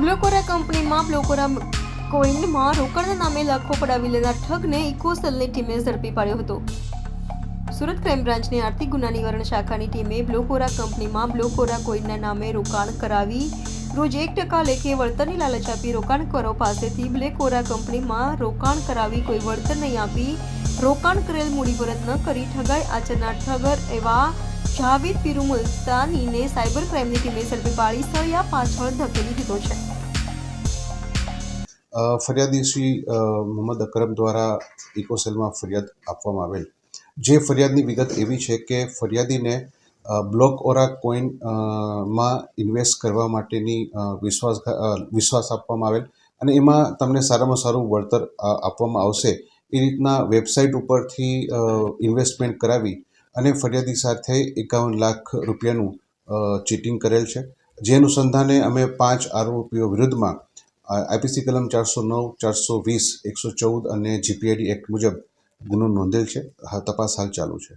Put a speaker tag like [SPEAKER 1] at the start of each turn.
[SPEAKER 1] બ્લોકોરા કંપનીમાં બ્લોકોરા કોઈનમાં રોકાણના નામે લાખો પડાવી લેનાર ઠગને ઇકોસેલની ટીમે ઝડપી પાડ્યો હતો. સુરત ક્રાઇમ બ્રાન્ચની આર્થિક ગુના નિવારણ શાખાની ટીમે બ્લોકોરા કંપનીમાં બ્લોકોરા કોઈનના નામે રોકાણ કરાવી રોજ 1% લેખે વળતરની લાલચ આપી રોકાણકારો પાસેથી બ્લોકોરા કંપનીમાં રોકાણ કરાવી કોઈ વળતર નહીં આપી રોકાણ કરેલ મૂડી પરત ન કરી ઠગાઈ આચરનાર ઠગર એવા જાવેદ પીરુ મુલતાનીને સાયબર ક્રાઇમની ટીમે ઝડપી પાડી સળિયા પાછળ ધકેલી દીધો છે.
[SPEAKER 2] ફરિયાદી શ્રી મોહમ્મદ અકરમ દ્વારા ઇકોસેલમાં ફરિયાદ આપવામાં આવેલ. જે ફરિયાદની વિગત એવી છે કે ફરિયાદીને બ્લોકોરા કોઈન માં ઇન્વેસ્ટ કરવા માટેની વિશ્વાસ આપવામાં આવેલ અને એમાં તમને સારામાં સારું વળતર આપવામાં આવશે એ રીતના વેબસાઇટ ઉપરથી ઇન્વેસ્ટમેન્ટ કરાવી અને ફરિયાદી સાથે 51 લાખ રૂપિયાનું ચીટિંગ કરેલ છે. જે અનુસંધાને અમે 5 આરોપીઓ વિરુદ્ધમાં આઈપીસી કલમ 409, 420, 114 અને જીપીઆઈડી એક્ટ મુજબ ગુનો નોંધેલ છે. તપાસ હાલ ચાલુ છે.